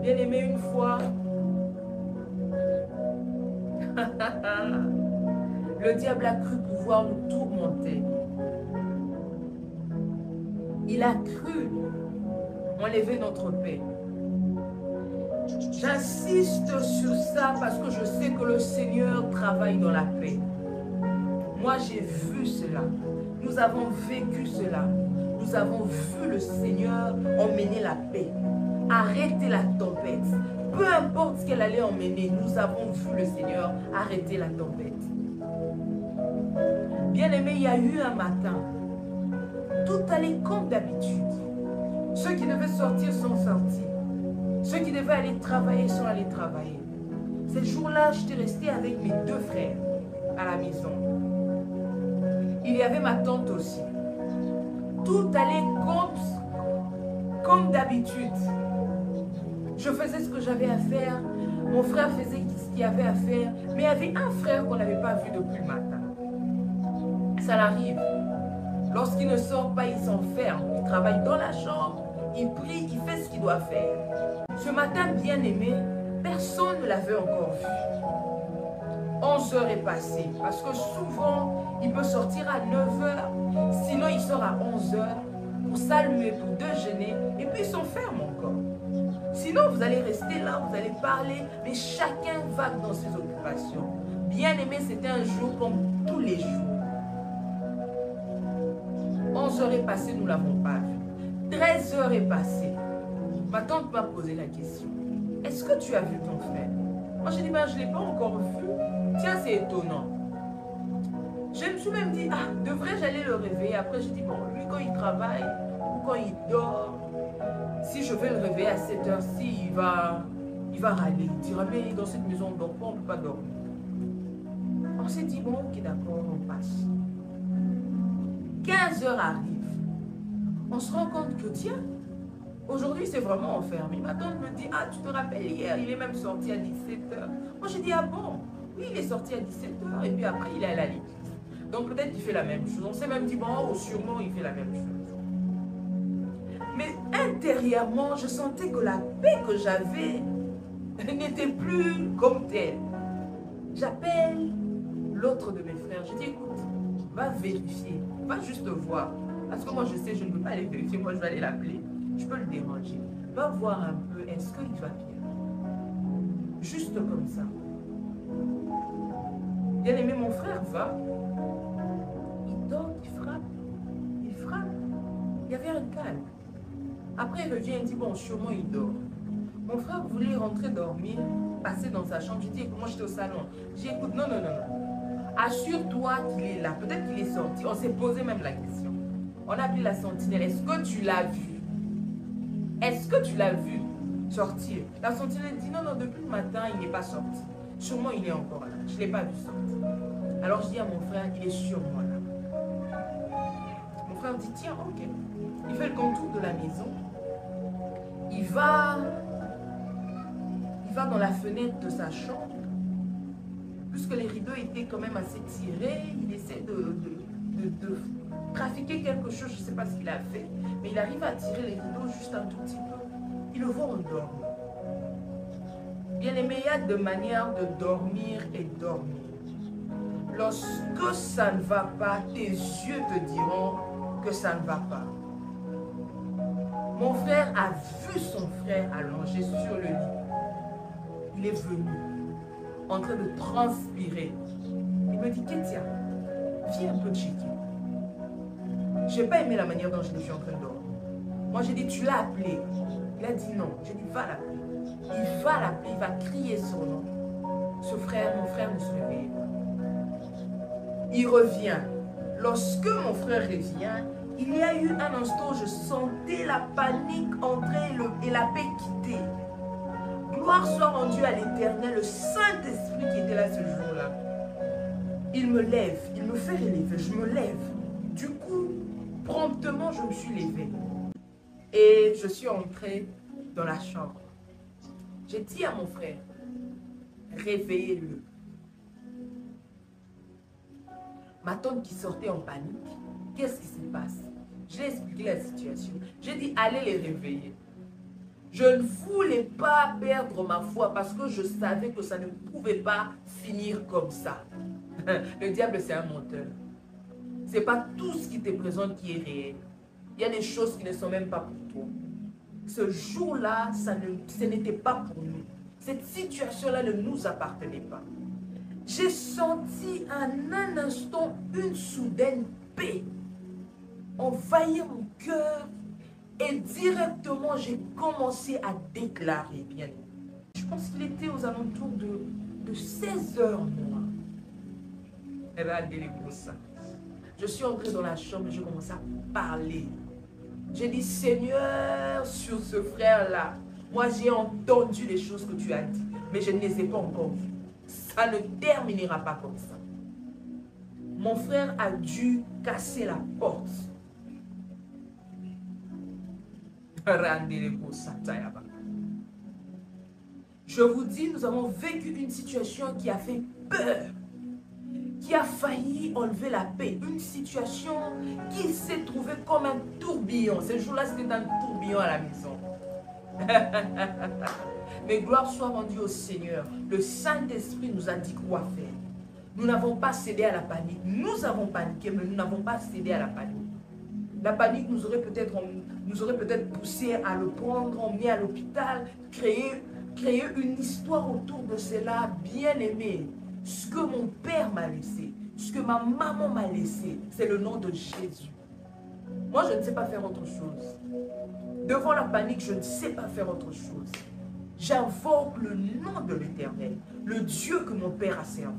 Bien aimé, une fois, le diable a cru pouvoir nous tourmenter. Il a cru enlever notre paix. J'insiste sur ça parce que je sais que le Seigneur travaille dans la paix. Moi, j'ai vu cela. Nous avons vécu cela. Nous avons vu le Seigneur emmener la paix, arrêter la tempête. Peu importe ce qu'elle allait emmener, nous avons vu le Seigneur arrêter la tempête. Bien aimé, il y a eu un matin, tout allait comme d'habitude. Ceux qui devaient sortir sont sortis. Ceux qui devaient aller travailler sont allés travailler. Ce jour-là, j'étais restée avec mes deux frères à la maison. Il y avait ma tante aussi. Tout allait comme d'habitude. Je faisais ce que j'avais à faire. Mon frère faisait ce qu'il avait à faire. Mais il y avait un frère qu'on n'avait pas vu depuis le matin. Ça l'arrive. Lorsqu'il ne sort pas, il s'enferme. Il travaille dans la chambre. Il prie, il fait ce qu'il doit faire. Ce matin, bien aimé, personne ne l'avait encore vu. 11 heures est passé. Parce que souvent, il peut sortir à 9 heures. Sinon, il sort à 11 heures pour saluer, pour déjeuner. Et puis, il s'enferme encore. Sinon, vous allez rester là, vous allez parler. Mais chacun va dans ses occupations. Bien aimé, c'était un jour comme tous les jours. 11 heures est passé, nous ne l'avons pas vu. 13 heures est passé. Ma tante m'a posé la question. Est-ce que tu as vu ton frère? Moi, j'ai dit, ben, je ne l'ai pas encore vu. Tiens, c'est étonnant. Je me suis même dit, ah, devrais-je aller le réveiller? Après, j'ai dit, bon, lui, quand il travaille ou quand il dort, si je vais le réveiller à cette heure-ci, il va râler. Il dira, mais dans cette maison, on ne dort pas, on ne peut pas dormir. On s'est dit, bon, ok, d'accord, on passe. 15 heures arrivent. On se rend compte que, tiens, aujourd'hui, c'est vraiment enfermé. Ma tante me dit, ah, tu te rappelles hier, il est même sorti à 17 heures. Moi, j'ai dit, ah bon? Oui, il est sorti à 17 heures et puis après, il est allé à l'église. Donc, peut-être qu'il fait la même chose. On s'est même dit, bon, oh, sûrement, il fait la même chose. Mais intérieurement, je sentais que la paix que j'avais n'était plus comme telle. J'appelle l'autre de mes frères. Je dis, écoute, va vérifier, va juste voir. Parce que moi, je sais, je ne peux pas aller vérifier. Moi, je vais aller l'appeler. Je peux le déranger. Va voir un peu, est-ce qu'il va bien? Juste comme ça. Bien aimé, mon frère va. Il dort, il frappe. Il frappe. Il y avait un calme. Après, il revient et dit, bon, sûrement il dort. Mon frère voulait rentrer dormir, passer dans sa chambre. J'ai dit, écoute, moi j'étais au salon. J'ai dit, écoute, non, non, non, non. Assure-toi qu'il est là. Peut-être qu'il est sorti. On s'est posé même la question. On a appelé la sentinelle. Est-ce que tu l'as vu? Est-ce que tu l'as vu sortir? La sentinelle dit, non, non, depuis le matin, il n'est pas sorti. Sûrement, il est encore là. Je ne l'ai pas vu sortir. Alors, je dis à mon frère, il est sûrement là. Mon frère dit, tiens, ok. Il fait le contour de la maison. Il va dans la fenêtre de sa chambre. Puisque les rideaux étaient quand même assez tirés, il essaie de trafiquer quelque chose, je ne sais pas ce qu'il a fait, mais il arrive à tirer les rideaux juste un tout petit peu. Il le voit endormi. Bien aimé, il y a deux manières de dormir et dormir. Lorsque ça ne va pas, tes yeux te diront que ça ne va pas. Mon frère a vu son frère allongé sur le lit. Il est venu, en train de transpirer. Il me dit, Kétia, viens un peu checker. Je n'ai pas aimé la manière dont je suis en train de dormir. Moi, j'ai dit, tu l'as appelé. Il a dit non. J'ai dit, va l'appeler. Il va l'appeler, il va crier son nom. Ce frère, mon frère ne se réveille pas. Il revient. Lorsque mon frère revient, il y a eu un instant où je sentais la panique entrer et la paix quitter. Gloire soit rendue à l'Éternel, le Saint-Esprit qui était là ce jour-là. Il me lève, il me fait relever, je me lève. Du coup, promptement, je me suis levée. Et je suis entrée dans la chambre. J'ai dit à mon frère, réveillez-le. Ma tante qui sortait en panique, qu'est-ce qui se passe? J'ai expliqué la situation. J'ai dit, allez les réveiller. Je ne voulais pas perdre ma foi parce que je savais que ça ne pouvait pas finir comme ça. Le diable, c'est un menteur. Ce n'est pas tout ce qui te présente qui est réel. Il y a des choses qui ne sont même pas pour toi. Ce jour-là, ce n'était pas pour nous. Cette situation-là ne nous appartenait pas. J'ai senti en un instant une soudaine paix envahir mon cœur et directement j'ai commencé à déclarer, bien. Je pense qu'il était aux alentours de 16 heures, moi. Je suis entrée dans la chambre et j'ai commencé à parler. J'ai dit, Seigneur, sur ce frère-là, moi j'ai entendu les choses que tu as dit, mais je ne les ai pas encore vues. Ça ne terminera pas comme ça. Mon frère a dû casser la porte. Je vous dis, nous avons vécu une situation qui a fait peur, qui a failli enlever la paix. Une situation qui s'est trouvée comme un tourbillon. Ce jour-là, c'était un tourbillon à la maison. Mais gloire soit rendue au Seigneur. Le Saint-Esprit nous a dit quoi faire. Nous n'avons pas cédé à la panique. Nous avons paniqué, mais nous n'avons pas cédé à la panique. La panique nous aurait peut-être poussé à le prendre, emmener à l'hôpital, créer une histoire autour de cela, bien aimé. Ce que mon père m'a laissé, ce que ma maman m'a laissé, c'est le nom de Jésus. Moi, je ne sais pas faire autre chose. Devant la panique, je ne sais pas faire autre chose. J'invoque le nom de l'Éternel, le Dieu que mon père a servi.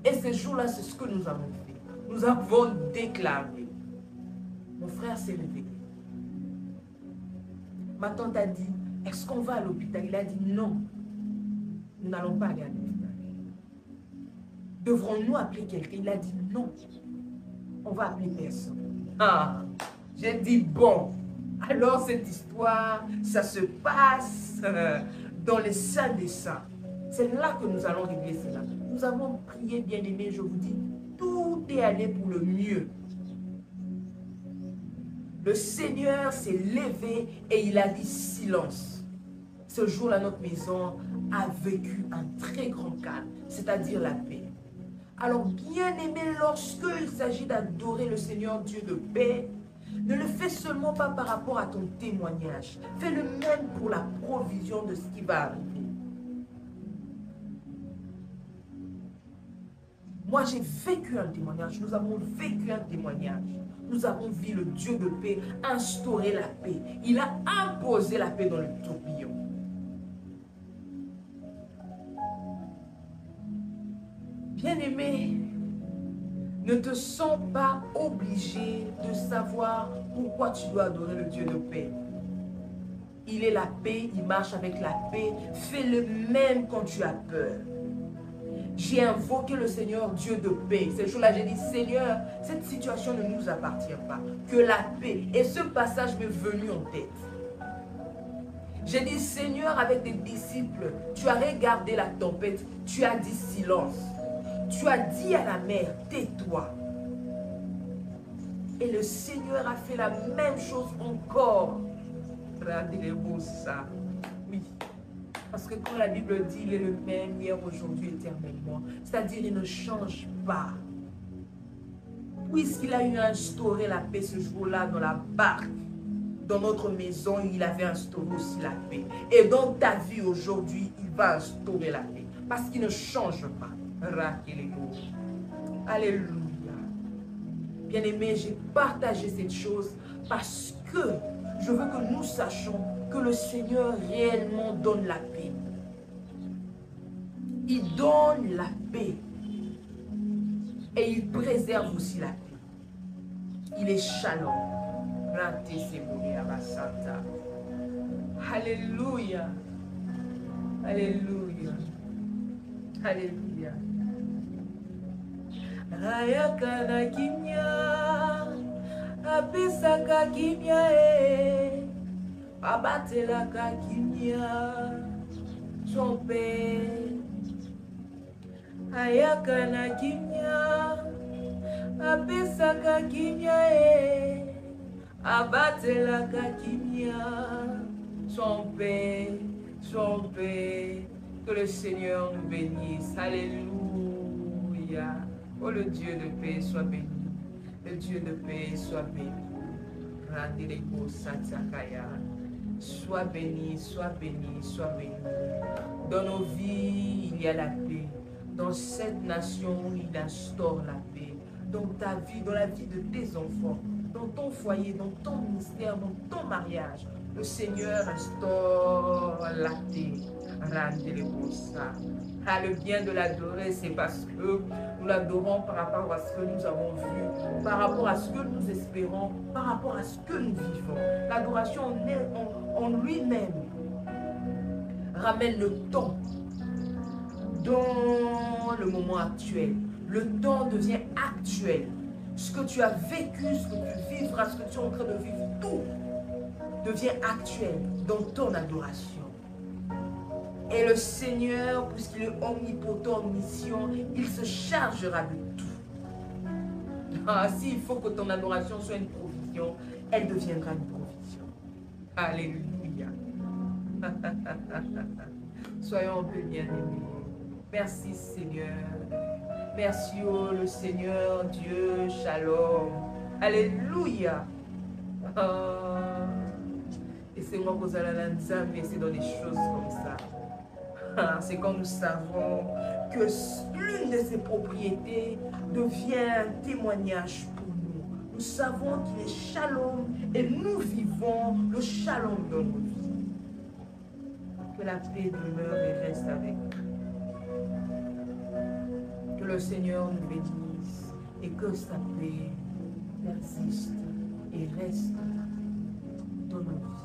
Et ces jours-là, c'est ce que nous avons fait. Nous avons déclaré. Mon frère s'est réveillé. Ma tante a dit, est-ce qu'on va à l'hôpital? Il a dit non. Nous n'allons pas aller à l'hôpital. Devrons-nous appeler quelqu'un? Il a dit non. On va appeler personne. Ah, j'ai dit bon. Alors cette histoire, ça se passe dans les saints des saints. C'est là que nous allons régler cela. Nous avons prié, bien aimé, je vous dis, tout est allé pour le mieux. Le Seigneur s'est levé et il a dit silence. Ce jour-là, notre maison a vécu un très grand calme, c'est-à-dire la paix. Alors, bien aimé, lorsqu'il s'agit d'adorer le Seigneur Dieu de paix, ne le fais seulement pas par rapport à ton témoignage. Fais le même pour la provision de ce qui va arriver. Moi, j'ai vécu un témoignage. Nous avons vécu un témoignage. Nous avons vu le Dieu de paix instaurer la paix. Il a imposé la paix dans le tourbillon. Bien-aimé, ne te sens pas obligé de savoir pourquoi tu dois adorer le Dieu de paix. Il est la paix, il marche avec la paix. Fais-le même quand tu as peur. J'ai invoqué le Seigneur Dieu de paix. Ces jours-là, j'ai dit, Seigneur, cette situation ne nous appartient pas. Que la paix. Et ce passage m'est venu en tête. J'ai dit, Seigneur, avec tes disciples, tu as regardé la tempête, tu as dit silence. Tu as dit à la mer, tais-toi. Et le Seigneur a fait la même chose encore. Regardez-le ça. Oui. Parce que quand la Bible dit, il est le même hier, aujourd'hui, éternellement. C'est-à-dire, il ne change pas. Puisqu'il a eu instauré la paix ce jour-là dans la barque, dans notre maison, il avait instauré aussi la paix. Et dans ta vie aujourd'hui, il va instaurer la paix. Parce qu'il ne change pas. Alléluia. Bien-aimé, j'ai partagé cette chose parce que je veux que nous sachions que le Seigneur réellement donne la paix. Il donne la paix. Et il préserve aussi la paix. Il est shalom. Alléluia. Alléluia. Alléluia. Rayakana kimya, apisaka kimya abatelaka kimya, trompe. Ayakana kimya, apisaka kimya Abatela kakimia. Sois en paix, sois en paix. Que le Seigneur nous bénisse. Alléluia. Oh, le Dieu de paix soit béni. Le Dieu de paix soit béni. Sois béni, sois béni, sois béni. Dans nos vies, il y a la paix. Dans cette nation, il instaure la paix. Dans ta vie, dans la vie de tes enfants, dans ton foyer, dans ton ministère, dans ton mariage, le Seigneur instaure la paix. Ah, le bien de l'adorer, c'est parce que nous l'adorons par rapport à ce que nous avons vu, par rapport à ce que nous espérons, par rapport à ce que nous vivons. L'adoration en lui-même ramène le temps dans le moment actuel. Le temps devient actuel. Ce que tu as vécu, ce que tu vivras, ce que tu es en train de vivre, tout devient actuel dans ton adoration. Et le Seigneur, puisqu'il est omnipotent, omniscient, il se chargera de tout. Ah, s'il faut que ton adoration soit une provision, elle deviendra une provision. Alléluia. Soyons un peu bien-aimés. Merci Seigneur. Merci oh, le Seigneur Dieu, Shalom. Alléluia. Et c'est moi que vous allez mais c'est dans des choses comme ça. C'est quand nous savons que l'une de ces propriétés devient un témoignage pour nous. Nous savons qu'il est shalom et nous vivons le shalom dans nos vies. Que la paix demeure et reste avec nous. Que le Seigneur nous bénisse et que sa paix persiste et reste dans nos vies.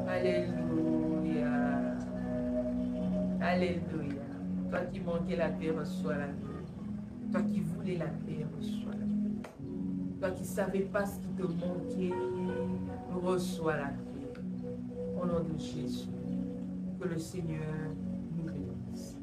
Alléluia. Alléluia. Toi qui manquais la paix, reçois la paix. Toi qui voulais la paix, reçois la paix. Toi qui ne savais pas ce qui te manquait, reçois la paix. Au nom de Jésus, que le Seigneur nous bénisse.